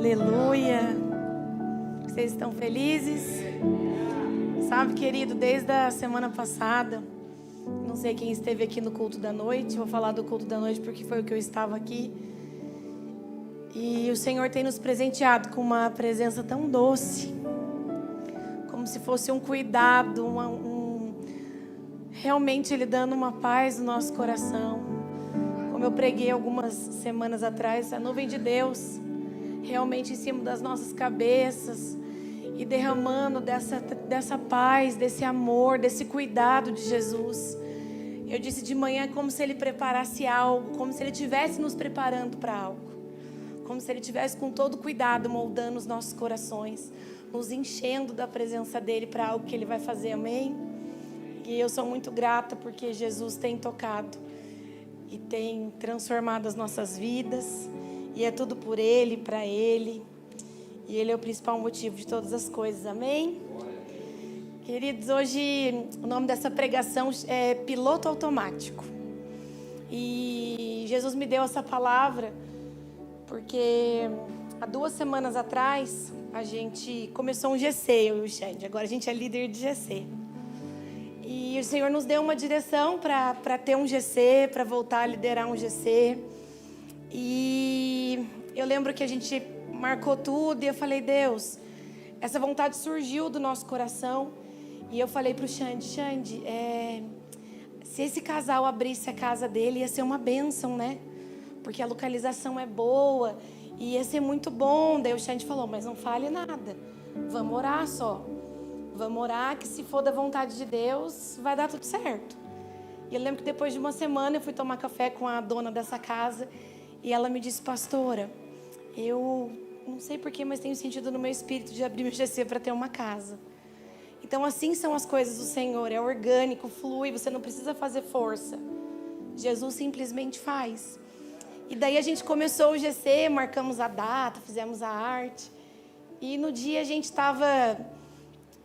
Aleluia. Vocês estão felizes? Sabe, querido, desde a semana passada, não sei quem esteve aqui no culto da noite, vou falar do culto da noite porque foi o que eu estava aqui. E o Senhor tem nos presenteado com uma presença tão doce, como se fosse um cuidado, realmente Ele dando uma paz no nosso coração. Como eu preguei algumas semanas atrás, a nuvem de Deus realmente em cima das nossas cabeças e derramando dessa paz, desse amor, desse cuidado de Jesus. Eu disse de manhã como se Ele preparasse algo, como se Ele estivesse nos preparando para algo, como se Ele estivesse com todo cuidado moldando os nossos corações, nos enchendo da presença dEle para algo que Ele vai fazer, amém? E eu sou muito grata porque Jesus tem tocado e tem transformado as nossas vidas. E é tudo por Ele, para Ele. E Ele é o principal motivo de todas as coisas, amém? Queridos, hoje o nome dessa pregação é piloto automático. E Jesus me deu essa palavra porque há 2 semanas atrás a gente começou um GC, eu e o Xande. Agora a gente é líder de GC. E o Senhor nos deu uma direção para ter um GC, para voltar a liderar um GC. E eu lembro que a gente marcou tudo e eu falei, Deus, essa vontade surgiu do nosso coração. E eu falei para o Xande, se esse casal abrisse a casa dele, ia ser uma bênção, né? Porque a localização é boa e ia ser muito bom. Daí o Xande falou, mas não fale nada, vamos orar só. Vamos orar que se for da vontade de Deus, vai dar tudo certo. E eu lembro que depois de uma semana eu fui tomar café com a dona dessa casa. E ela me disse, pastora, eu não sei porquê, mas tenho sentido no meu espírito de abrir meu GC para ter uma casa. Então assim são as coisas do Senhor, é orgânico, flui, você não precisa fazer força. Jesus simplesmente faz. E daí a gente começou o GC, marcamos a data, fizemos a arte. E no dia a gente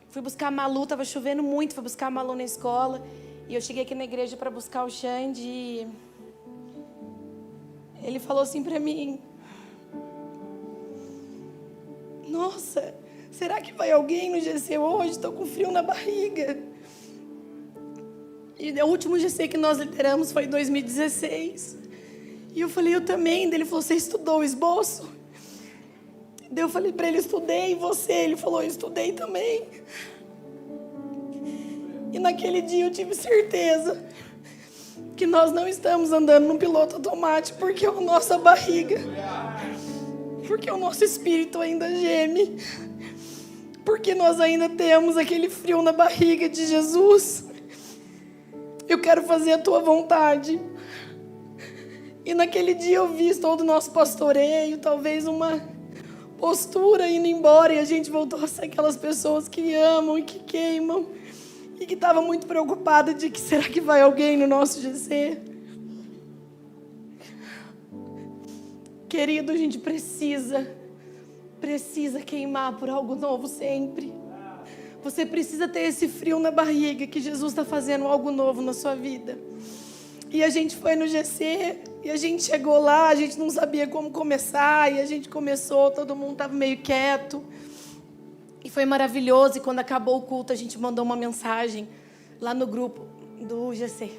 fui buscar a Malu, estava chovendo muito, fui buscar a Malu na escola. E eu cheguei aqui na igreja para buscar o Xande e ele falou assim para mim, nossa, será que vai alguém no GC hoje? Estou com frio na barriga. E o último GC que nós lideramos foi em 2016. E eu falei, eu também. Ele falou, você estudou o esboço? Daí eu falei para ele, estudei, e você? Ele falou, eu estudei também. E naquele dia eu tive certeza que nós não estamos andando no piloto automático porque é a nossa barriga, porque o nosso espírito ainda geme, porque nós ainda temos aquele frio na barriga de Jesus. Eu quero fazer a tua vontade. E naquele dia eu vi todo o nosso pastoreio, talvez uma postura indo embora, e a gente voltou a ser aquelas pessoas que amam e que queimam. E que estava muito preocupada de que será que vai alguém no nosso GC? Querido, a gente precisa queimar por algo novo sempre. Você precisa ter esse frio na barriga que Jesus está fazendo algo novo na sua vida. E a gente foi no GC e a gente chegou lá, a gente não sabia como começar e a gente começou, todo mundo estava meio quieto. E foi maravilhoso, e quando acabou o culto, a gente mandou uma mensagem lá no grupo do GC.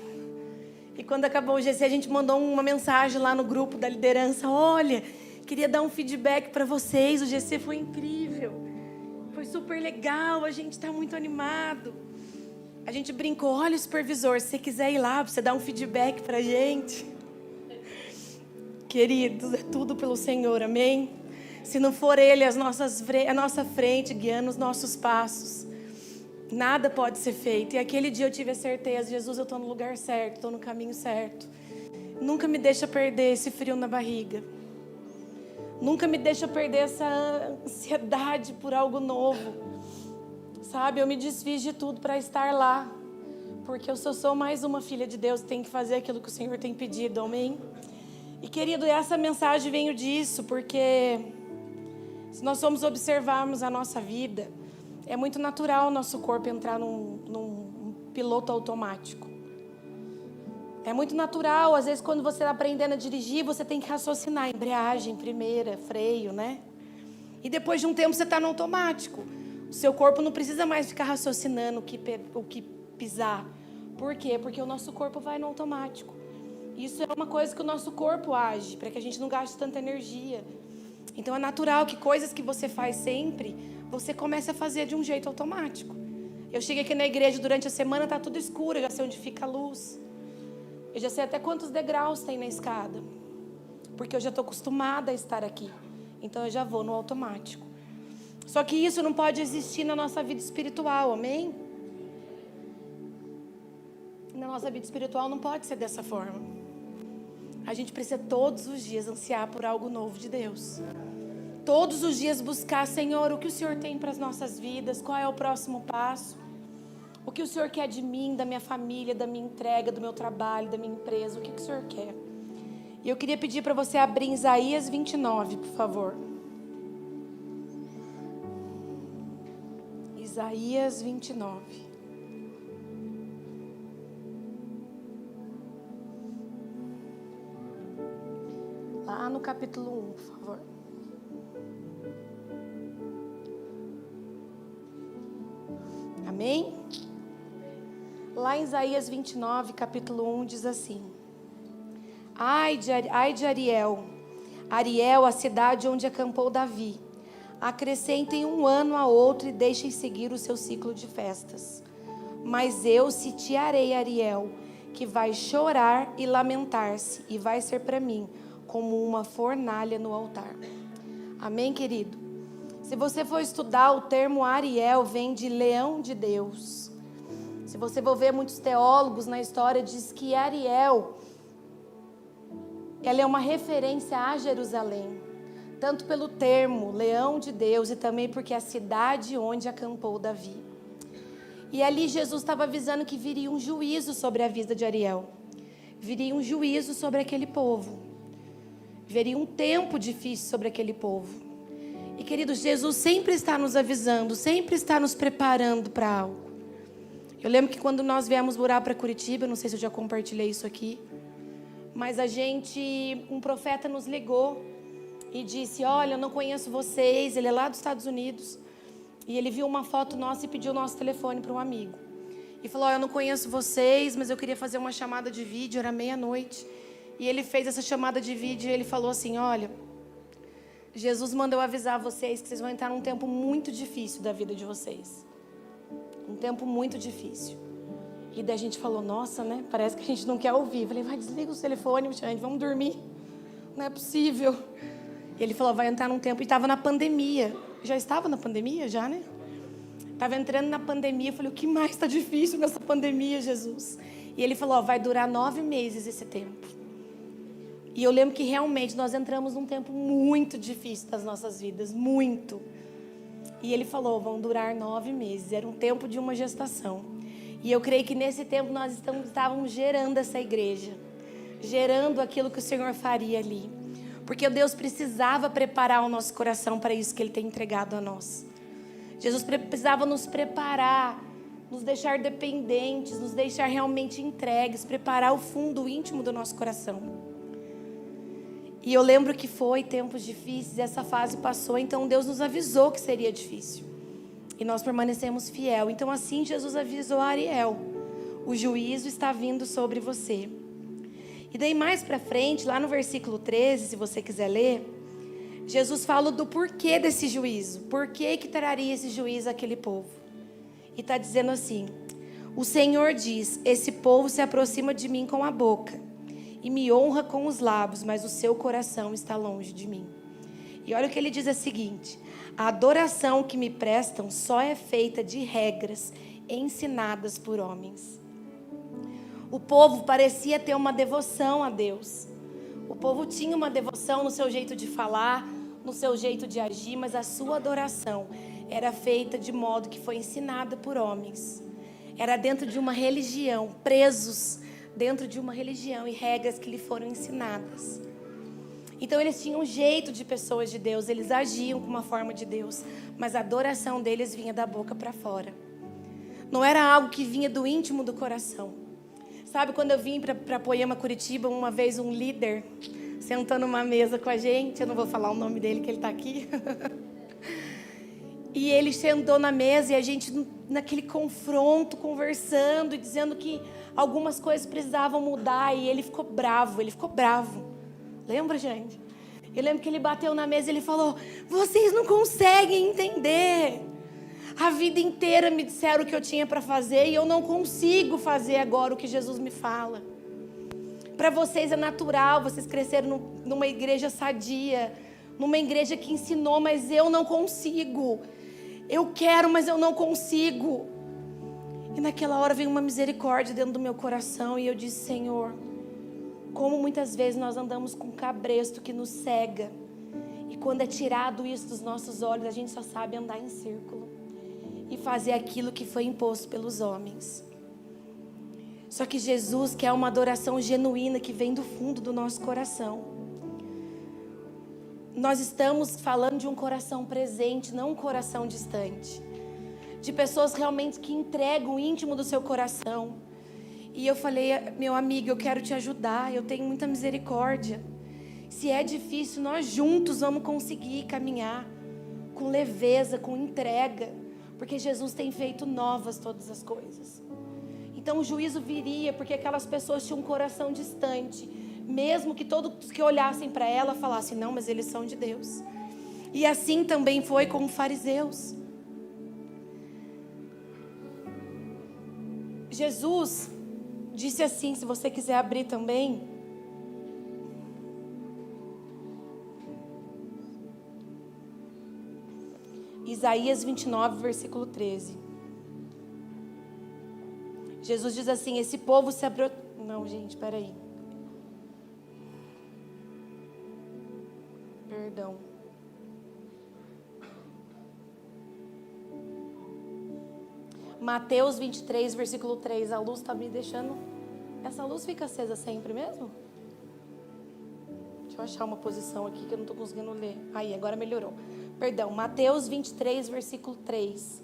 E quando acabou o GC, a gente mandou uma mensagem lá no grupo da liderança. Olha, queria dar um feedback para vocês, o GC foi incrível. Foi super legal, a gente está muito animado. A gente brincou, olha o supervisor, se você quiser ir lá, você dar um feedback para a gente. Queridos, é tudo pelo Senhor, amém? Se não for Ele a nossa frente, guiando os nossos passos, nada pode ser feito. E aquele dia eu tive a certeza, Jesus, eu estou no lugar certo, estou no caminho certo. Nunca me deixa perder esse frio na barriga. Nunca me deixa perder essa ansiedade por algo novo. Sabe, eu me desfiz de tudo para estar lá. Porque eu sou mais uma filha de Deus, tenho que fazer aquilo que o Senhor tem pedido, amém? E querido, essa mensagem veio disso, porque se nós formos observarmos a nossa vida, é muito natural o nosso corpo entrar num piloto automático. É muito natural, às vezes quando você está aprendendo a dirigir, você tem que raciocinar, embreagem, primeira, freio, né? E depois de um tempo você está no automático. O seu corpo não precisa mais ficar raciocinando o que pisar. Por quê? Porque o nosso corpo vai no automático. Isso é uma coisa que o nosso corpo age, para que a gente não gaste tanta energia. Então é natural que coisas que você faz sempre, você comece a fazer de um jeito automático. Eu cheguei aqui na igreja durante a semana, está tudo escuro, eu já sei onde fica a luz. Eu já sei até quantos degraus tem na escada. Porque eu já estou acostumada a estar aqui. Então eu já vou no automático. Só que isso não pode existir na nossa vida espiritual, amém? Na nossa vida espiritual não pode ser dessa forma. A gente precisa todos os dias ansiar por algo novo de Deus. Todos os dias buscar, Senhor, o que o Senhor tem para as nossas vidas, qual é o próximo passo, o que o Senhor quer de mim, da minha família, da minha entrega, do meu trabalho, da minha empresa, o que o Senhor quer. E eu queria pedir para você abrir em Isaías 29, por favor. Isaías 29. Lá no capítulo 1, por favor. Amém? Lá em Isaías 29, capítulo 1, diz assim: Ai de Ariel, Ariel, a cidade onde acampou Davi. Acrescentem um ano a outro e deixem seguir o seu ciclo de festas. Mas eu sitiarei Ariel, que vai chorar e lamentar-se, e vai ser para mim como uma fornalha no altar. Amém, querido? Se você for estudar, o termo Ariel vem de leão de Deus. Se você for ver muitos teólogos na história, diz que Ariel, ela é uma referência a Jerusalém. Tanto pelo termo leão de Deus e também porque é a cidade onde acampou Davi. E ali Jesus estava avisando que viria um juízo sobre a vida de Ariel. Viria um juízo sobre aquele povo. Viria um tempo difícil sobre aquele povo. E queridos, Jesus sempre está nos avisando, sempre está nos preparando para algo. Eu lembro que quando nós viemos morar para Curitiba, não sei se eu já compartilhei isso aqui, mas um profeta nos ligou e disse: olha, eu não conheço vocês, ele é lá dos Estados Unidos, e ele viu uma foto nossa e pediu o nosso telefone para um amigo. E falou: eu não conheço vocês, mas eu queria fazer uma chamada de vídeo, era meia-noite. E ele fez essa chamada de vídeo e ele falou assim: olha, Jesus mandou avisar vocês que vocês vão entrar num tempo muito difícil da vida de vocês. Um tempo muito difícil. E daí a gente falou: nossa, né? Parece que a gente não quer ouvir. Eu falei: vai, desliga o telefone, gente, vamos dormir. Não é possível. E ele falou: vai entrar num tempo. E estava na pandemia. Já estava na pandemia, já, né? Estava entrando na pandemia. Eu falei: o que mais está difícil nessa pandemia, Jesus? E ele falou: vai durar 9 meses esse tempo. E eu lembro que realmente nós entramos num tempo muito difícil das nossas vidas. Muito. E ele falou: vão durar 9 meses. Era um tempo de uma gestação. E eu creio que nesse tempo nós estávamos gerando essa igreja. Gerando aquilo que o Senhor faria ali. Porque Deus precisava preparar o nosso coração para isso que Ele tem entregado a nós. Jesus precisava nos preparar, nos deixar dependentes, nos deixar realmente entregues, preparar o fundo íntimo do nosso coração. E eu lembro que foi tempos difíceis, essa fase passou, então Deus nos avisou que seria difícil. E nós permanecemos fiel. Então assim Jesus avisou a Ariel: o juízo está vindo sobre você. E daí mais para frente, lá no versículo 13, se você quiser ler, Jesus fala do porquê desse juízo. Por que traria esse juízo àquele povo? E está dizendo assim: o Senhor diz, esse povo se aproxima de mim com a boca e me honra com os lábios, mas o seu coração está longe de mim. E olha o que ele diz, é o seguinte: a adoração que me prestam só é feita de regras ensinadas por homens. O povo parecia ter uma devoção a Deus. O povo tinha uma devoção no seu jeito de falar, no seu jeito de agir, mas a sua adoração era feita de modo que foi ensinada por homens. Era dentro de uma religião, presos dentro de uma religião e regras que lhe foram ensinadas. Então eles tinham um jeito de pessoas de Deus, eles agiam com uma forma de Deus, mas a adoração deles vinha da boca para fora. Não era algo que vinha do íntimo do coração. Sabe, quando eu vim para Poema, Curitiba, uma vez um líder sentou numa mesa com a gente, eu não vou falar o nome dele que ele está aqui. E ele sentou na mesa e a gente naquele confronto, conversando e dizendo que algumas coisas precisavam mudar, e ele ficou bravo. Lembra, gente? Eu lembro que ele bateu na mesa e ele falou: vocês não conseguem entender. A vida inteira me disseram o que eu tinha para fazer e eu não consigo fazer agora o que Jesus me fala. Para vocês é natural, vocês cresceram numa igreja sadia, numa igreja que ensinou, mas eu não consigo. Eu quero, mas eu não consigo. E naquela hora veio uma misericórdia dentro do meu coração e eu disse: Senhor, como muitas vezes nós andamos com um cabresto que nos cega, e quando é tirado isso dos nossos olhos, a gente só sabe andar em círculo e fazer aquilo que foi imposto pelos homens. Só que Jesus quer uma adoração genuína que vem do fundo do nosso coração. Nós estamos falando de um coração presente, não um coração distante. De pessoas realmente que entregam o íntimo do seu coração. E eu falei: meu amigo, eu quero te ajudar, eu tenho muita misericórdia. Se é difícil, nós juntos vamos conseguir caminhar com leveza, com entrega, porque Jesus tem feito novas todas as coisas. Então o juízo viria, porque aquelas pessoas tinham um coração distante, mesmo que todos que olhassem para ela falassem: não, mas eles são de Deus. E assim também foi com os fariseus. Jesus disse assim, se você quiser abrir também, Isaías 29, versículo 13. Jesus diz assim: esse povo se abriu... Não, gente, peraí. Perdão. Mateus 23, versículo 3. A luz está me deixando... Essa luz fica acesa sempre mesmo? Deixa eu achar uma posição aqui que eu não estou conseguindo ler. Aí, agora melhorou. Perdão, Mateus 23, versículo 3.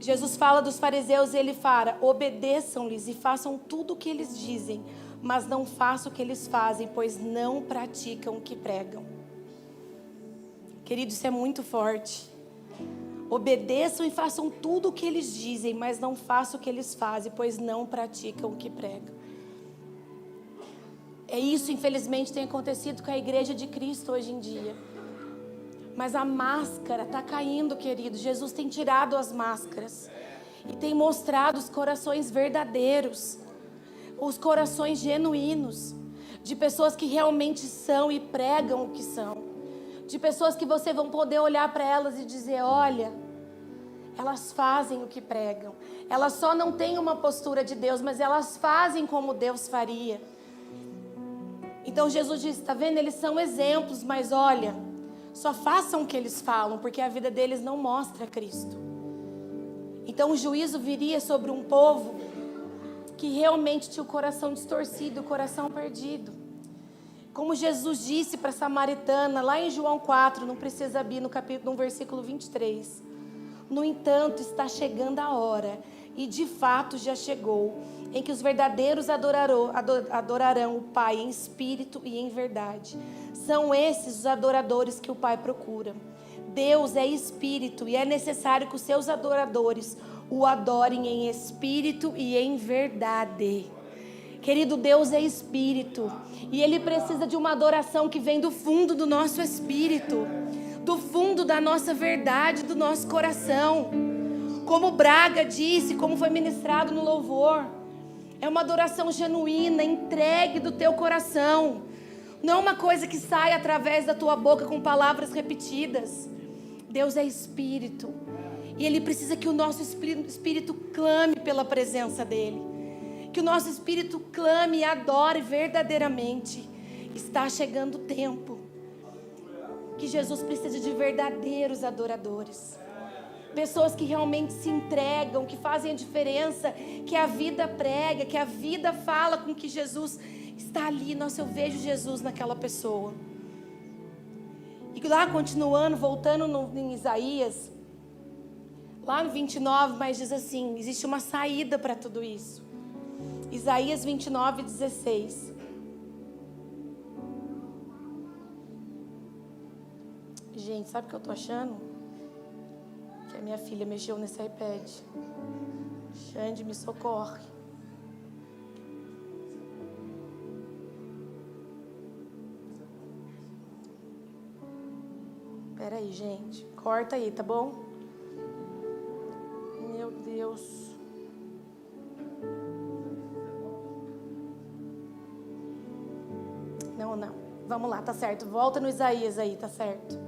Jesus fala dos fariseus e ele fala: obedeçam-lhes e façam tudo o que eles dizem, mas não façam o que eles fazem, pois não praticam o que pregam. Querido, isso é muito forte. Obedeçam e façam tudo o que eles dizem, mas não façam o que eles fazem, pois não praticam o que pregam. É isso, infelizmente, tem acontecido com a igreja de Cristo hoje em dia. Mas a máscara está caindo, querido. Jesus tem tirado as máscaras e tem mostrado os corações verdadeiros, os corações genuínos, de pessoas que realmente são e pregam o que são, de pessoas que você vão poder olhar para elas e dizer: olha, elas fazem o que pregam. Elas só não têm uma postura de Deus, mas elas fazem como Deus faria. Então Jesus disse: está vendo? Eles são exemplos, mas olha, só façam o que eles falam, porque a vida deles não mostra Cristo. Então o juízo viria sobre um povo que realmente tinha o coração distorcido, o coração perdido. Como Jesus disse para a samaritana, lá em João 4, não precisa abrir, no versículo 23. No entanto, está chegando a hora, e de fato já chegou, em que os verdadeiros adorarão o Pai em espírito e em verdade. São esses os adoradores que o Pai procura. Deus é espírito e é necessário que os seus adoradores o adorem em espírito e em verdade. Querido, Deus é espírito e Ele precisa de uma adoração que vem do fundo do nosso espírito, do fundo da nossa verdade, do nosso coração. Como Braga disse, como foi ministrado no louvor, é uma adoração genuína, entregue do teu coração. Não é uma coisa que sai através da tua boca com palavras repetidas. Deus é espírito. E Ele precisa que o nosso espírito clame pela presença dEle. Que o nosso espírito clame e adore verdadeiramente. Está chegando o tempo que Jesus precisa de verdadeiros adoradores. Pessoas que realmente se entregam, que fazem a diferença, que a vida prega, que a vida fala com que Jesus está ali. Nossa, eu vejo Jesus naquela pessoa. E lá continuando, voltando em Isaías, lá no 29, mas diz assim, existe uma saída para tudo isso. Isaías 29, 16. Gente, sabe o que eu tô achando? Que a minha filha mexeu nesse iPad. Xande, me socorre. Pera aí, gente. Corta aí, tá bom? Meu Deus. Não. Vamos lá, tá certo. Volta no Isaías aí, tá certo.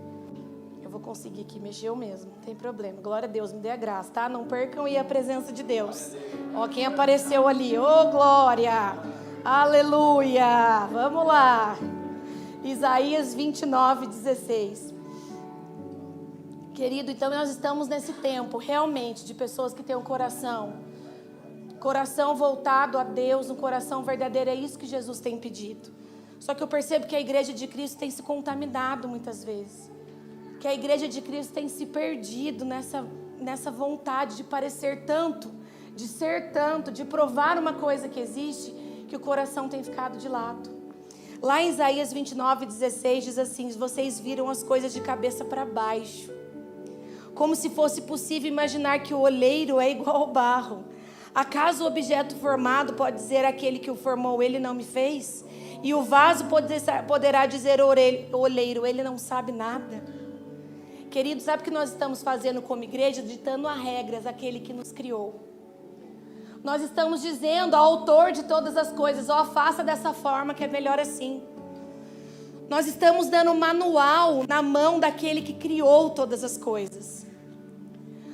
Eu vou conseguir aqui, mexeu mesmo, não tem problema. Glória a Deus, me dê a graça, tá? Não percam aí a presença de Deus. Ó, quem apareceu ali, ô glória, aleluia. Vamos lá. Isaías 29, 16. Querido, então nós estamos nesse tempo, realmente, de pessoas que têm um coração voltado a Deus, um coração verdadeiro, é isso que Jesus tem pedido. Só que eu percebo que a igreja de Cristo tem se contaminado muitas vezes. Que a igreja de Cristo tem se perdido nessa vontade de parecer tanto, de ser tanto, de provar uma coisa que existe, que o coração tem ficado de lado. Lá em Isaías 29, 16 diz assim: vocês viram as coisas de cabeça para baixo, como se fosse possível imaginar que o oleiro é igual ao barro. Acaso o objeto formado pode dizer àquele que o formou, ele não me fez? E o vaso poderá dizer ao oleiro, ele não sabe nada? Querido, sabe o que nós estamos fazendo como igreja? Ditando as regras àquele que nos criou. Nós estamos dizendo ao autor de todas as coisas, faça dessa forma que é melhor assim. Nós estamos dando um manual na mão daquele que criou todas as coisas.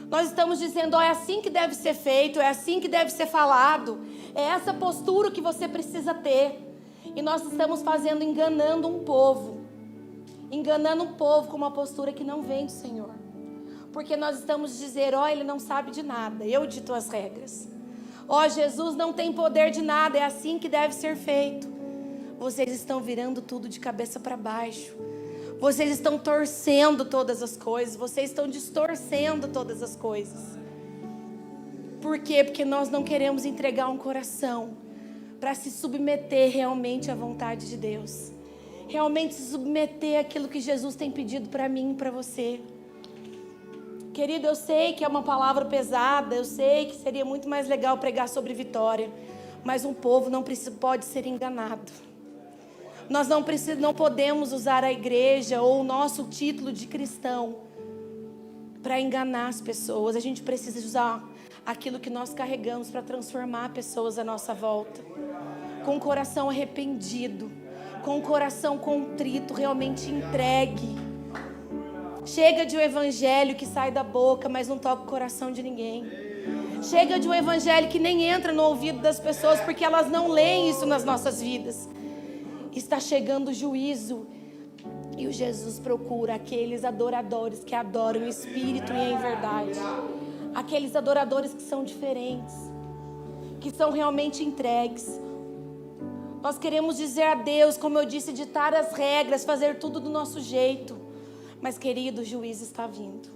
Nós estamos dizendo, é assim que deve ser feito, é assim que deve ser falado, é essa postura que você precisa ter. E nós estamos enganando um povo com uma postura que não vem do Senhor. Porque nós estamos dizendo, ele não sabe de nada, eu dito as regras. Jesus não tem poder de nada, é assim que deve ser feito. Vocês estão virando tudo de cabeça para baixo. Vocês estão torcendo todas as coisas, vocês estão distorcendo todas as coisas. Por quê? Porque nós não queremos entregar um coração para se submeter realmente à vontade de Deus. Realmente se submeter àquilo que Jesus tem pedido para mim e para você. Querido, eu sei que é uma palavra pesada, eu sei que seria muito mais legal pregar sobre vitória, mas um povo não pode ser enganado. Nós não podemos usar a igreja ou o nosso título de cristão para enganar as pessoas. A gente precisa usar aquilo que nós carregamos para transformar pessoas à nossa volta. Com o coração arrependido, com o coração contrito, realmente entregue. Chega de um evangelho que sai da boca, mas não toca o coração de ninguém. Chega de um evangelho que nem entra no ouvido das pessoas, porque elas não leem isso nas nossas vidas. Está chegando o juízo. E o Jesus procura aqueles adoradores que adoram em espírito e em verdade. Aqueles adoradores que são diferentes, que são realmente entregues. Nós queremos dizer a Deus, como eu disse, ditar as regras, fazer tudo do nosso jeito. Mas, querido, o juízo está vindo.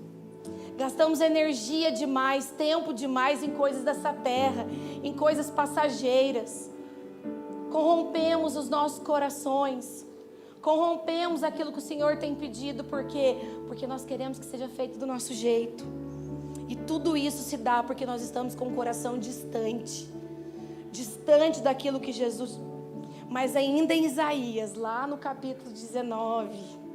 Gastamos energia demais, tempo demais em coisas dessa terra, em coisas passageiras. Corrompemos os nossos corações. Corrompemos aquilo que o Senhor tem pedido. Por quê? Porque nós queremos que seja feito do nosso jeito. E tudo isso se dá porque nós estamos com o coração distante. Distante daquilo que Jesus... Mas ainda em Isaías, lá no capítulo 19...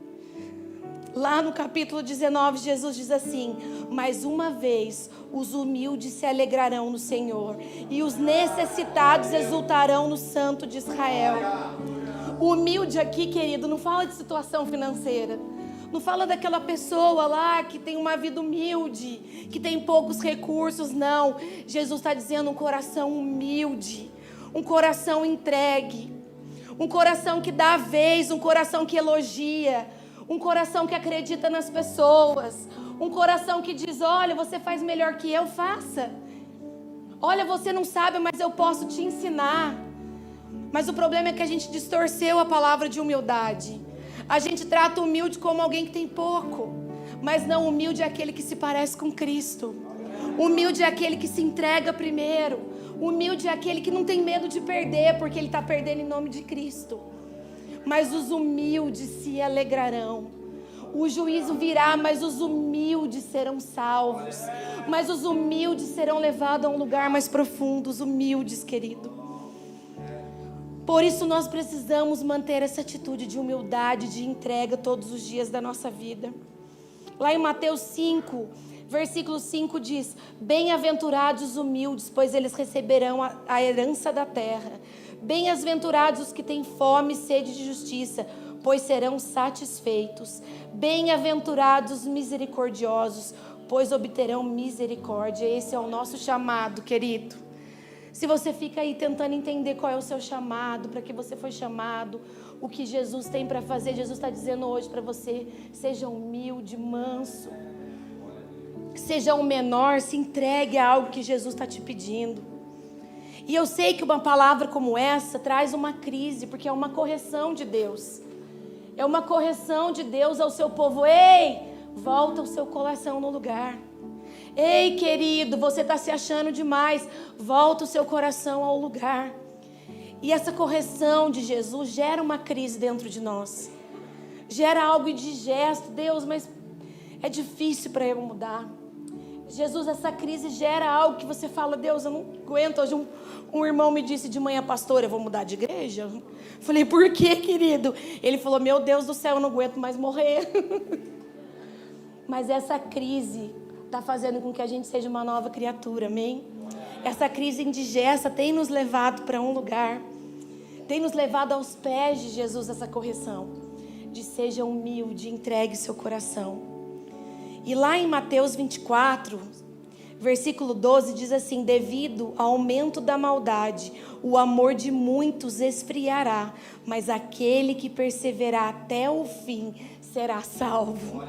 Lá no capítulo 19, Jesus diz assim: mais uma vez os humildes se alegrarão no Senhor, e os necessitados exultarão no Santo de Israel. O humilde aqui, querido, não fala de situação financeira. Não fala daquela pessoa lá que tem uma vida humilde, que tem poucos recursos, não. Jesus está dizendo um coração humilde, um coração entregue, um coração que dá a vez, um coração que elogia, um coração que acredita nas pessoas, um coração que diz, olha, você faz melhor que eu, faça. Olha, você não sabe, mas eu posso te ensinar. Mas o problema é que a gente distorceu a palavra de humildade. A gente trata o humilde como alguém que tem pouco, mas não, humilde é aquele que se parece com Cristo. Humilde é aquele que se entrega primeiro. Humilde é aquele que não tem medo de perder, porque ele está perdendo em nome de Cristo. Mas os humildes se alegrarão. O juízo virá, mas os humildes serão salvos. Mas os humildes serão levados a um lugar mais profundo. Os humildes, querido. Por isso nós precisamos manter essa atitude de humildade, de entrega todos os dias da nossa vida. Lá em Mateus 5, versículo 5 diz: bem-aventurados os humildes, pois eles receberão a herança da terra. Bem-aventurados os que têm fome e sede de justiça, pois serão satisfeitos. Bem-aventurados os misericordiosos, pois obterão misericórdia. Esse é o nosso chamado, querido. Se você fica aí tentando entender qual é o seu chamado, para que você foi chamado, o que Jesus tem para fazer, Jesus está dizendo hoje para você: seja humilde, manso, seja o menor, se entregue a algo que Jesus está te pedindo. E eu sei que uma palavra como essa traz uma crise, porque é uma correção de Deus. É uma correção de Deus ao seu povo. Ei, volta o seu coração no lugar. Ei, querido, você está se achando demais. Volta o seu coração ao lugar. E essa correção de Jesus gera uma crise dentro de nós. Gera algo indigesto. Deus, mas é difícil para eu mudar. Jesus, essa crise gera algo que você fala: Deus, eu não aguento. Hoje um irmão me disse de manhã: pastor, eu vou mudar de igreja? Falei: por quê, querido? Ele falou: meu Deus do céu, eu não aguento mais morrer. Mas essa crise está fazendo com que a gente seja uma nova criatura, amém? Essa crise indigesta tem nos levado para um lugar, tem nos levado aos pés de Jesus, essa correção, de seja humilde, entregue seu coração. E lá em Mateus 24, versículo 12, diz assim: devido ao aumento da maldade, o amor de muitos esfriará, mas aquele que perseverar até o fim será salvo.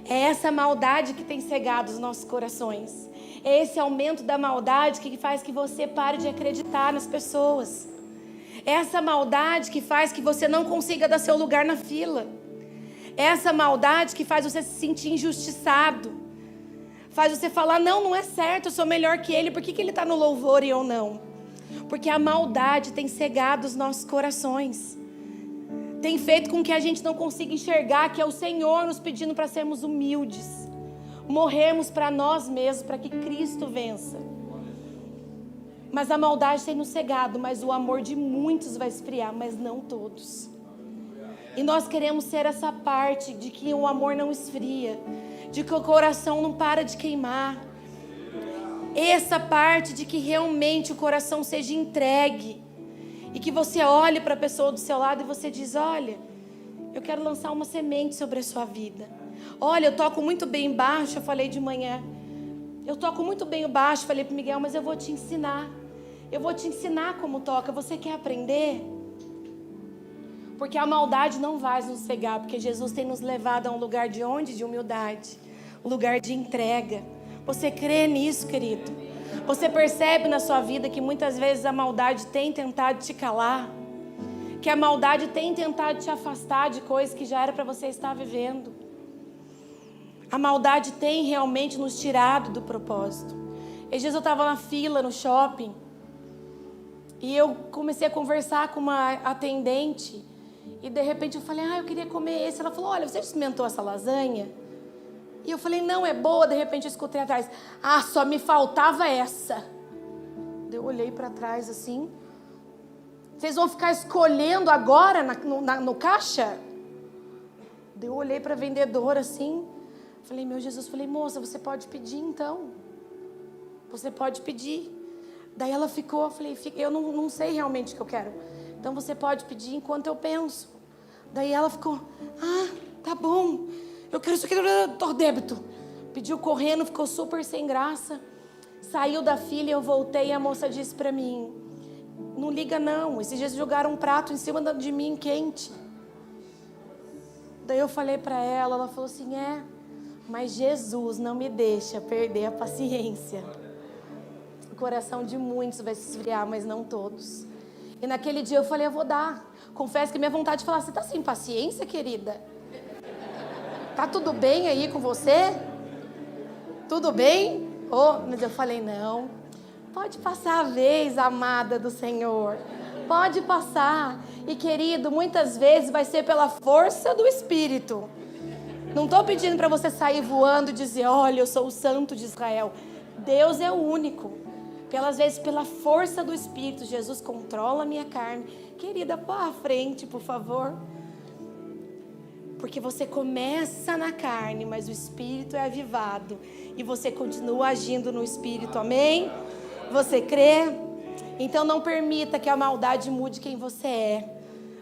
É essa maldade que tem cegado os nossos corações. É esse aumento da maldade que faz que você pare de acreditar nas pessoas. É essa maldade que faz que você não consiga dar seu lugar na fila. É essa maldade que faz você se sentir injustiçado. Faz você falar: não, não é certo, eu sou melhor que ele. Por que ele está no louvor e eu não? Porque a maldade tem cegado os nossos corações. Tem feito com que a gente não consiga enxergar que é o Senhor nos pedindo para sermos humildes. Morrermos para nós mesmos, para que Cristo vença. Mas a maldade tem nos cegado, mas o amor de muitos vai esfriar, mas não todos. E nós queremos ser essa parte de que o amor não esfria, de que o coração não para de queimar. Essa parte de que realmente o coração seja entregue. E que você olhe para a pessoa do seu lado e você diz: olha, eu quero lançar uma semente sobre a sua vida. Olha, eu toco muito bem baixo, eu falei de manhã. Eu toco muito bem o baixo, falei para o Miguel, mas eu vou te ensinar. Eu vou te ensinar como toca. Você quer aprender? Porque a maldade não vai nos cegar, porque Jesus tem nos levado a um lugar de onde? De humildade, um lugar de entrega. Você crê nisso, querido? Você percebe na sua vida que muitas vezes a maldade tem tentado te calar, que a maldade tem tentado te afastar de coisas que já era para você estar vivendo. A maldade tem realmente nos tirado do propósito. Esses dias eu estava na fila no shopping e eu comecei a conversar com uma atendente e de repente eu falei: eu queria comer esse. Ela falou: olha, você experimentou essa lasanha? E eu falei: não, é boa. De repente eu escutei atrás: só me faltava essa. Eu olhei para trás assim: vocês vão ficar escolhendo agora no caixa? Eu olhei para a vendedora assim, falei: meu Jesus, falei: moça, você pode pedir então. Você pode pedir. Daí ela ficou, eu falei: eu não sei realmente o que eu quero. Então você pode pedir enquanto eu penso. Daí ela ficou: tá bom. Eu quero isso aqui do débito. Pediu correndo, ficou super sem graça. Saiu da fila e eu voltei e a moça disse para mim: não liga não, esses dias jogaram um prato em cima de mim quente. Daí eu falei para ela, ela falou assim: mas Jesus não me deixa perder a paciência. O coração de muitos vai se esfriar, mas não todos. E naquele dia eu falei: eu vou dar. Confesso que minha vontade de falar: você tá sem paciência, querida? Tá tudo bem aí com você? Tudo bem? Mas eu falei: não. Pode passar a vez, amada do Senhor. Pode passar. E querido, muitas vezes vai ser pela força do Espírito. Não estou pedindo para você sair voando e dizer, olha, eu sou o santo de Israel. Deus é o único. Pelas vezes, pela força do Espírito, Jesus controla a minha carne. Querida, vá à frente, por favor. Porque você começa na carne, mas o Espírito é avivado. E você continua agindo no Espírito, amém? Você crê? Então não permita que a maldade mude quem você é.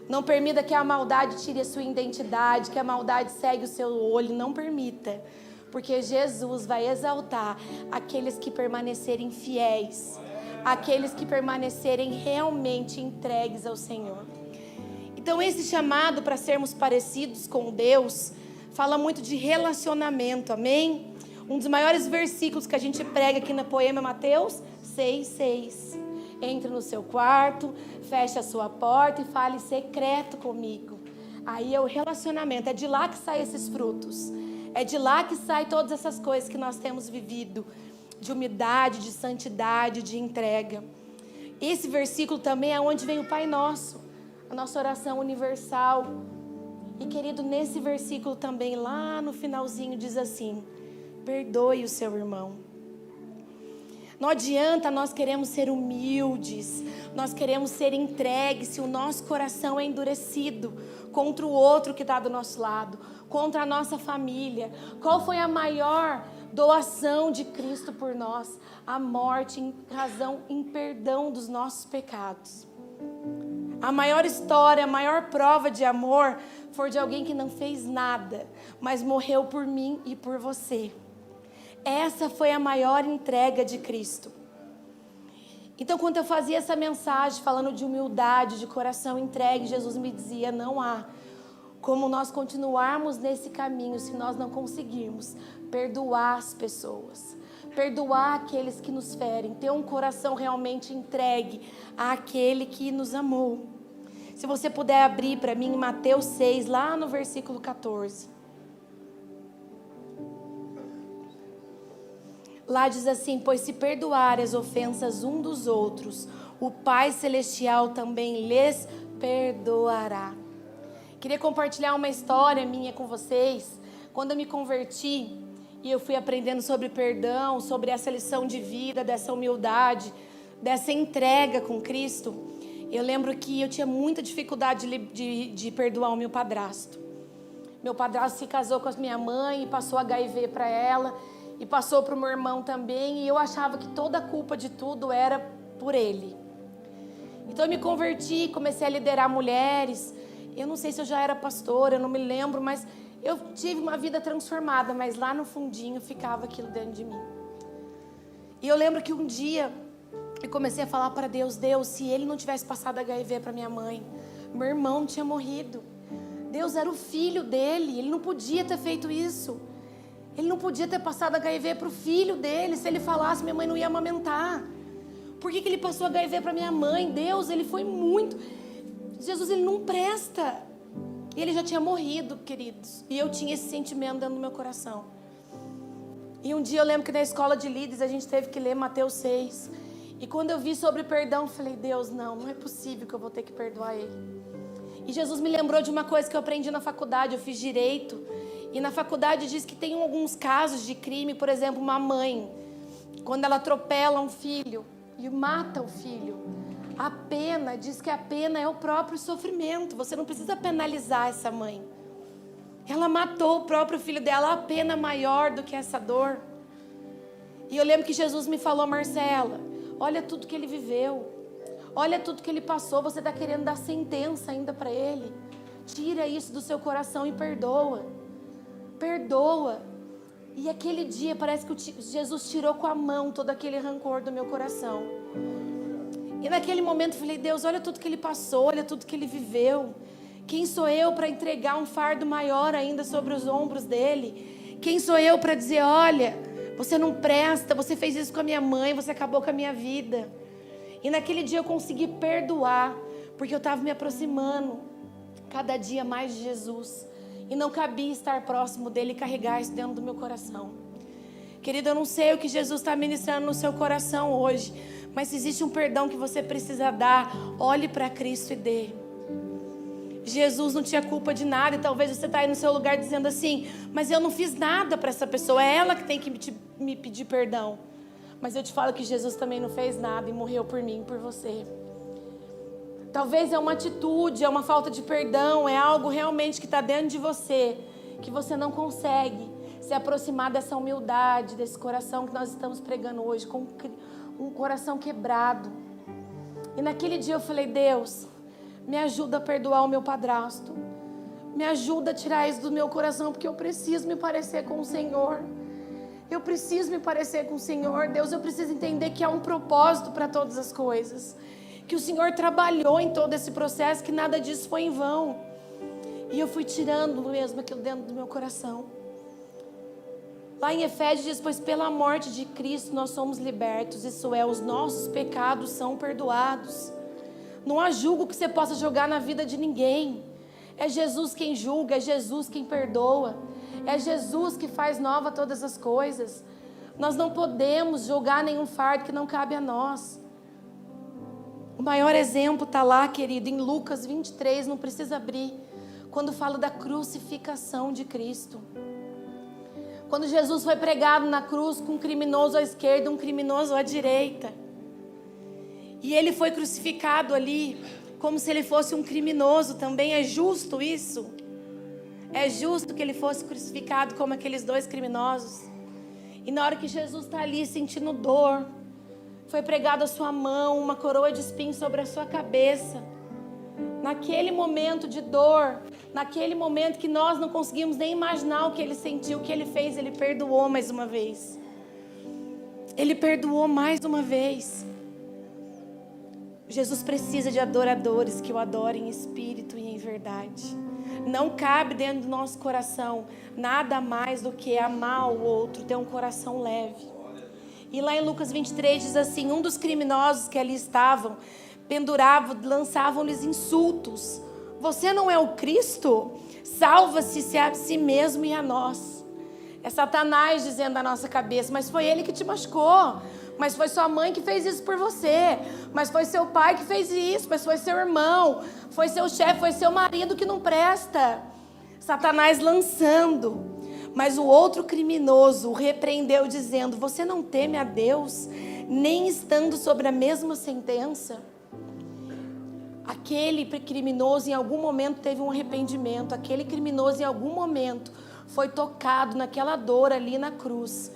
Não permita que a maldade tire a sua identidade, que a maldade segue o seu olho. Não permita. Porque Jesus vai exaltar aqueles que permanecerem fiéis. Aqueles que permanecerem realmente entregues ao Senhor. Então esse chamado para sermos parecidos com Deus fala muito de relacionamento, amém? Um dos maiores versículos que a gente prega aqui na Poema Mateus 6:6. Entre no seu quarto, feche a sua porta e fale secreto comigo. Aí é o relacionamento, é de lá que saem esses frutos. É de lá que saem todas essas coisas que nós temos vivido. De humildade, de santidade, de entrega. Esse versículo também é onde vem o Pai Nosso. A nossa oração universal. E querido, nesse versículo também, lá no finalzinho, diz assim: perdoe o seu irmão. Não adianta nós queremos ser humildes, nós queremos ser entregues se o nosso coração é endurecido contra o outro que está do nosso lado, contra a nossa família. Qual foi a maior doação de Cristo por nós? A morte em perdão dos nossos pecados. A maior história, a maior prova de amor foi de alguém que não fez nada, mas morreu por mim e por você. Essa foi a maior entrega de Cristo. Então, quando eu fazia essa mensagem falando de humildade, de coração entregue, Jesus me dizia: não há como nós continuarmos nesse caminho se nós não conseguirmos perdoar as pessoas, perdoar aqueles que nos ferem, ter um coração realmente entregue àquele que nos amou. Se você puder abrir para mim em Mateus 6, lá no versículo 14. Lá diz assim: pois se perdoar as ofensas um dos outros, o Pai Celestial também lhes perdoará. Queria compartilhar uma história minha com vocês. Quando eu me converti e eu fui aprendendo sobre perdão, sobre essa lição de vida, dessa humildade, dessa entrega com Cristo, eu lembro que eu tinha muita dificuldade de perdoar o meu padrasto. Meu padrasto se casou com a minha mãe e passou HIV para ela. E passou para o meu irmão também, e eu achava que toda a culpa de tudo era por ele. Então eu me converti, comecei a liderar mulheres. Eu não sei se eu já era pastora, eu não me lembro, mas eu tive uma vida transformada, mas lá no fundinho ficava aquilo dentro de mim. E eu lembro que um dia eu comecei a falar para Deus: Deus, se ele não tivesse passado HIV para minha mãe, meu irmão não tinha morrido. Deus, era o filho dele, ele não podia ter feito isso. Ele não podia ter passado HIV para o filho dele. Se ele falasse, minha mãe não ia amamentar. Por que ele passou HIV para minha mãe? Deus, ele foi muito... Jesus, ele não presta. E ele já tinha morrido, queridos. E eu tinha esse sentimento dentro do meu coração. E um dia eu lembro que na escola de líderes a gente teve que ler Mateus 6. E quando eu vi sobre perdão, eu falei: Deus, não é possível que eu vou ter que perdoar ele. E Jesus me lembrou de uma coisa que eu aprendi na faculdade. Eu fiz direito. E na faculdade diz que tem alguns casos de crime, por exemplo, uma mãe, quando ela atropela um filho e mata o filho, a pena, diz que a pena é o próprio sofrimento. Você não precisa penalizar essa mãe. Ela matou o próprio filho dela, a pena maior do que essa dor. E eu lembro que Jesus me falou: Marcela, olha tudo que ele viveu, olha tudo que ele passou, você está querendo dar sentença ainda para ele. Tira isso do seu coração e perdoa. Perdoa. E aquele dia parece que Jesus tirou com a mão todo aquele rancor do meu coração. E naquele momento eu falei: Deus, olha tudo que ele passou, olha tudo que ele viveu. Quem sou eu para entregar um fardo maior ainda sobre os ombros dele? Quem sou eu para dizer: olha, você não presta, você fez isso com a minha mãe, você acabou com a minha vida. E naquele dia eu consegui perdoar, porque eu estava me aproximando cada dia mais de Jesus. E não cabia estar próximo dele e carregar isso dentro do meu coração. Querido, eu não sei o que Jesus está ministrando no seu coração hoje, mas se existe um perdão que você precisa dar, olhe para Cristo e dê. Jesus não tinha culpa de nada. E talvez você está aí no seu lugar dizendo assim: mas eu não fiz nada para essa pessoa, é ela que tem que me pedir perdão. Mas eu te falo que Jesus também não fez nada e morreu por mim, por você. Talvez é uma atitude, é uma falta de perdão, é algo realmente que está dentro de você, que você não consegue se aproximar dessa humildade, desse coração que nós estamos pregando hoje, com um coração quebrado. E naquele dia eu falei: Deus, me ajuda a perdoar o meu padrasto, me ajuda a tirar isso do meu coração, porque eu preciso me parecer com o Senhor. Eu preciso me parecer com o Senhor. Deus, eu preciso entender que há um propósito para todas as coisas, que o Senhor trabalhou em todo esse processo, que nada disso foi em vão. E eu fui tirando mesmo aquilo dentro do meu coração. Lá em Efésios diz: pois pela morte de Cristo nós somos libertos, isso é, os nossos pecados são perdoados. Não há julgo que você possa jogar na vida de ninguém. É Jesus quem julga, é Jesus quem perdoa, é Jesus que faz nova todas as coisas. Nós não podemos julgar nenhum fardo que não cabe a nós. O maior exemplo está lá, querido, em Lucas 23, não precisa abrir, quando fala da crucificação de Cristo. Quando Jesus foi pregado na cruz com um criminoso à esquerda, um criminoso à direita. E ele foi crucificado ali como se ele fosse um criminoso também. É justo isso? É justo que ele fosse crucificado como aqueles dois criminosos? E na hora que Jesus está ali sentindo dor, foi pregado a sua mão, uma coroa de espinhos sobre a sua cabeça. Naquele momento de dor, naquele momento que nós não conseguimos nem imaginar o que ele sentiu, o que ele fez, ele perdoou mais uma vez. Ele perdoou mais uma vez. Jesus precisa de adoradores que o adorem em espírito e em verdade. Não cabe dentro do nosso coração nada mais do que amar o outro, ter um coração leve. E lá em Lucas 23 diz assim: um dos criminosos que ali estavam lançavam-lhes insultos. Você não é o Cristo? Salva-se a si mesmo e a nós. É Satanás dizendo na nossa cabeça: mas foi ele que te machucou, mas foi sua mãe que fez isso por você, mas foi seu pai que fez isso, mas foi seu irmão, foi seu chefe, foi seu marido que não presta. Satanás lançando. Mas o outro criminoso o repreendeu dizendo: você não teme a Deus, nem estando sobre a mesma sentença? Aquele criminoso em algum momento teve um arrependimento. Aquele criminoso em algum momento foi tocado naquela dor ali na cruz.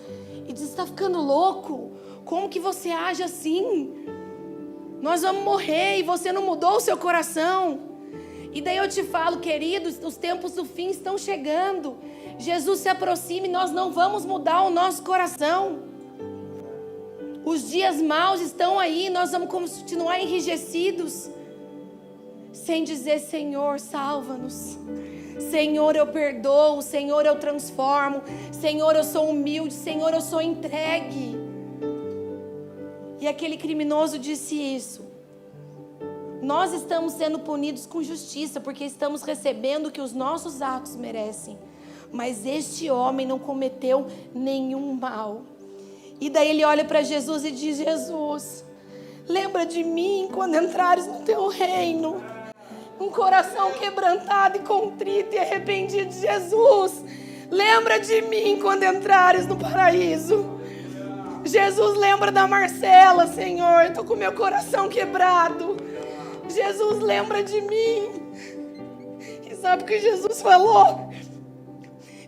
E disse: está ficando louco? Como que você age assim? Nós vamos morrer e você não mudou o seu coração. E daí eu te falo, queridos, os tempos do fim estão chegando. Jesus se aproxima e nós não vamos mudar o nosso coração. Os dias maus estão aí, nós vamos continuar enrijecidos, sem dizer: Senhor, salva-nos. Senhor, eu perdoo. Senhor, eu transformo. Senhor, eu sou humilde. Senhor, eu sou entregue. E aquele criminoso disse isso: nós estamos sendo punidos com justiça, porque estamos recebendo o que os nossos atos merecem. Mas este homem não cometeu nenhum mal. E daí ele olha para Jesus e diz: Jesus, lembra de mim quando entrares no teu reino. Um coração quebrantado e contrito e arrependido. Jesus, lembra de mim quando entrares no paraíso. Jesus, lembra da Marcela, Senhor, eu estou com meu coração quebrado. Jesus, lembra de mim. E sabe o que Jesus falou?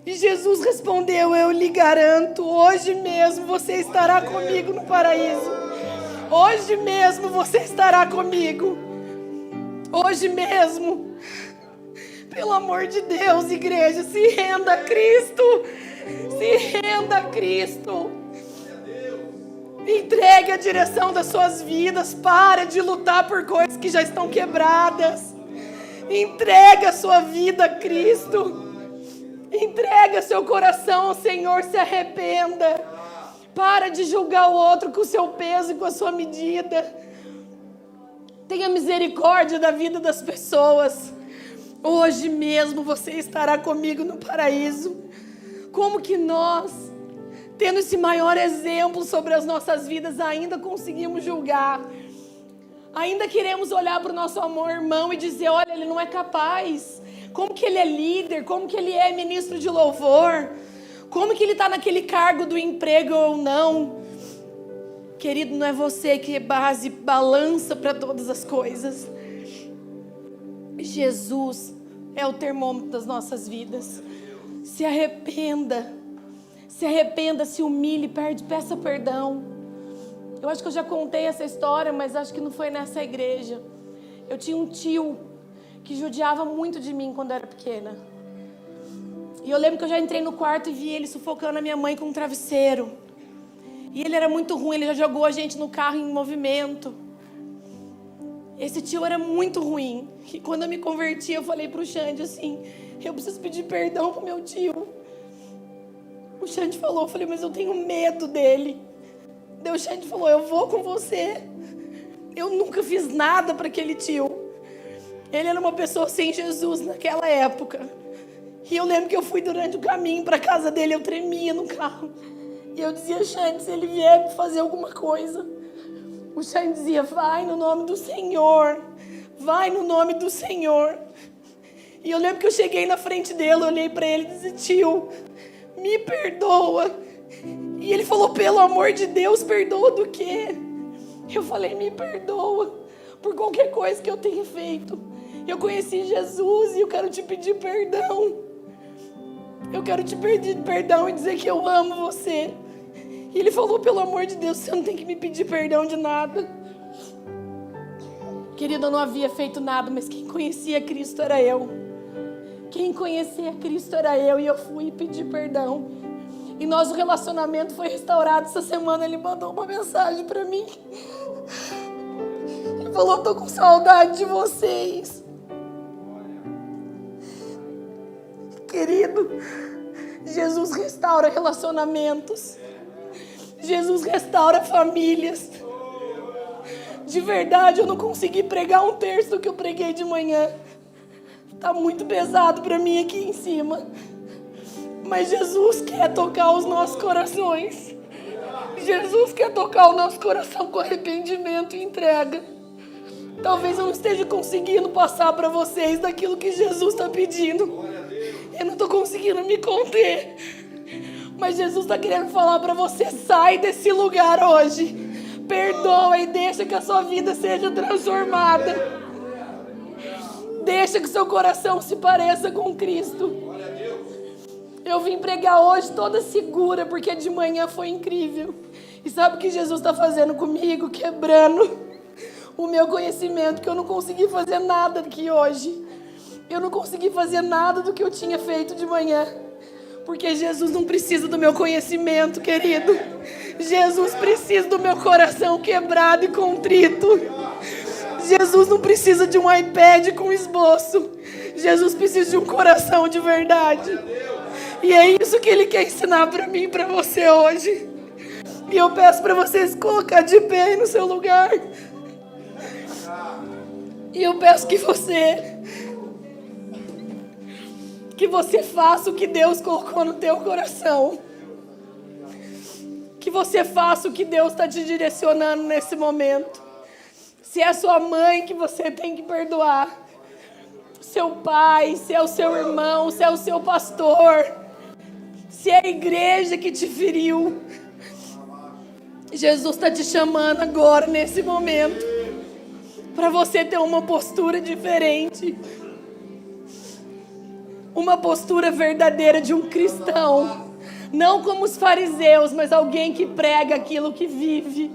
E Jesus respondeu: eu lhe garanto, hoje mesmo você estará comigo no paraíso. Hoje mesmo você estará comigo. Hoje mesmo. Pelo amor de Deus, igreja, se renda a Cristo. Se renda a Cristo. Entregue a direção das suas vidas. Para de lutar por coisas que já estão quebradas. Entrega a sua vida a Cristo. Entrega seu coração ao Senhor. Se arrependa. Para de julgar o outro com o seu peso e com a sua medida. Tenha misericórdia da vida das pessoas. Hoje mesmo você estará comigo no paraíso. Como que nós, tendo esse maior exemplo sobre as nossas vidas, ainda conseguimos julgar? Ainda queremos olhar para o nosso amor irmão e dizer, olha, ele não é capaz. Como que ele é líder? Como que ele é ministro de louvor? Como que ele está naquele cargo do emprego ou não? Querido, não é você que é base, balança para todas as coisas. Jesus é o termômetro das nossas vidas. Se arrependa. Se arrependa, se humilhe, peça perdão. Eu acho que eu já contei essa história, mas acho que não foi nessa igreja. Eu tinha um tio que judiava muito de mim quando eu era pequena. E eu lembro que eu já entrei no quarto e vi ele sufocando a minha mãe com um travesseiro. E ele era muito ruim, ele já jogou a gente no carro em movimento. Esse tio era muito ruim. E quando eu me converti, eu falei pro Xande assim, eu preciso pedir perdão pro meu tio. O Xande falou, eu falei, mas eu tenho medo dele. Daí o Xande falou, eu vou com você. Eu nunca fiz nada para aquele tio. Ele era uma pessoa sem Jesus naquela época. E eu lembro que eu fui durante o caminho para a casa dele, eu tremia no carro. E eu dizia, Xande, se ele vier fazer alguma coisa. O Xande dizia, vai no nome do Senhor. Vai no nome do Senhor. E eu lembro que eu cheguei na frente dele, olhei para ele e disse, tio, me perdoa. E ele falou, pelo amor de Deus, perdoa do quê? Eu falei, me perdoa por qualquer coisa que eu tenha feito. Eu conheci Jesus e eu quero te pedir perdão. Eu quero te pedir perdão e dizer que eu amo você. E ele falou, pelo amor de Deus, você não tem que me pedir perdão de nada. Querido, eu não havia feito nada, mas quem conhecia Cristo era eu. Quem conhecia Cristo era eu e eu fui pedir perdão. E nosso relacionamento foi restaurado. Essa semana ele mandou uma mensagem para mim. Ele falou, tô com saudade de vocês. Querido, Jesus restaura relacionamentos. Jesus restaura famílias. De verdade, eu não consegui pregar um terço do que eu preguei de manhã. Tá muito pesado para mim aqui em cima. Mas Jesus quer tocar os nossos corações. Jesus quer tocar o nosso coração com arrependimento e entrega. Talvez eu não esteja conseguindo passar para vocês daquilo que Jesus está pedindo. Eu não estou conseguindo me conter. Mas Jesus está querendo falar para você, sai desse lugar hoje. Perdoa e deixa que a sua vida seja transformada. Deixa que seu coração se pareça com Cristo. Eu vim pregar hoje toda segura, porque de manhã foi incrível. E sabe o que Jesus está fazendo comigo? Quebrando o meu conhecimento, que eu não consegui fazer nada aqui hoje. Eu não consegui fazer nada do que eu tinha feito de manhã. Porque Jesus não precisa do meu conhecimento, querido. Jesus precisa do meu coração quebrado e contrito. Jesus não precisa de um iPad com esboço. Jesus precisa de um coração de verdade. E é isso que Ele quer ensinar para mim e para você hoje. E eu peço para vocês colocar de pé aí no seu lugar. E eu peço que você faça o que Deus colocou no teu coração. Que você faça o que Deus está te direcionando nesse momento. Se é a sua mãe que você tem que perdoar, seu pai, se é o seu irmão, se é o seu pastor, se é a igreja que te feriu, Jesus está te chamando agora, nesse momento, para você ter uma postura diferente. Uma postura verdadeira de um cristão. Não como os fariseus, mas alguém que prega aquilo que vive.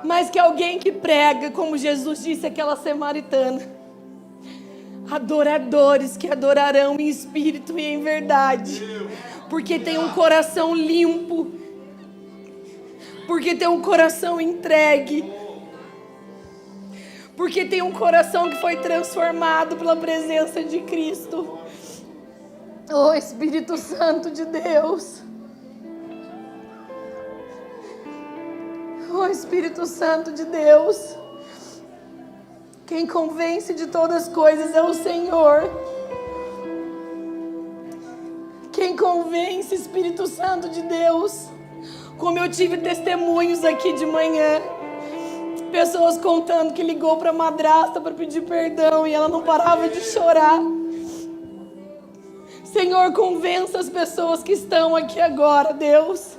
Mas que alguém que prega, como Jesus disse àquela samaritana. Adoradores que adorarão em espírito e em verdade. Porque tem um coração limpo. Porque tem um coração entregue. Porque tem um coração que foi transformado pela presença de Cristo. Oh, Espírito Santo de Deus. Oh, Espírito Santo de Deus. Quem convence de todas as coisas é o Senhor. Quem convence, Espírito Santo de Deus. Como eu tive testemunhos aqui de manhã. pessoas contando que ligou para a madrasta para pedir perdão e ela não parava de chorar. Senhor, convença as pessoas que estão aqui agora, Deus,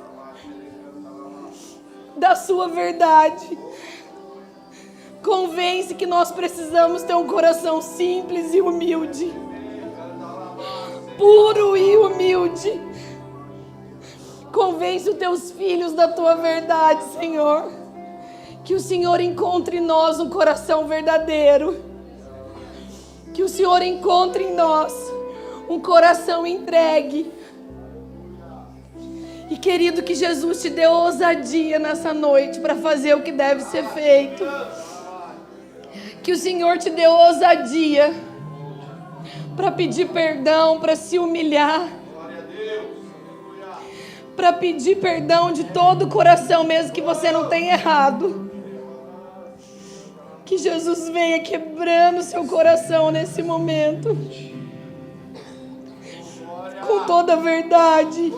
da sua verdade. Convence que nós precisamos ter um coração simples e humilde, puro e humilde. Convence os teus filhos da tua verdade, Senhor. Que o Senhor encontre em nós um coração verdadeiro. Que o Senhor encontre em nós um coração entregue. E querido, que Jesus te dê ousadia nessa noite para fazer o que deve ser feito. Que o Senhor te dê ousadia para pedir perdão, para se humilhar, para pedir perdão de todo o coração, mesmo que você não tenha errado. Que Jesus venha quebrando seu coração nesse momento, com toda a verdade,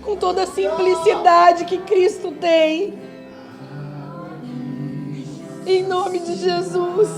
com toda a simplicidade que Cristo tem. Em nome de Jesus.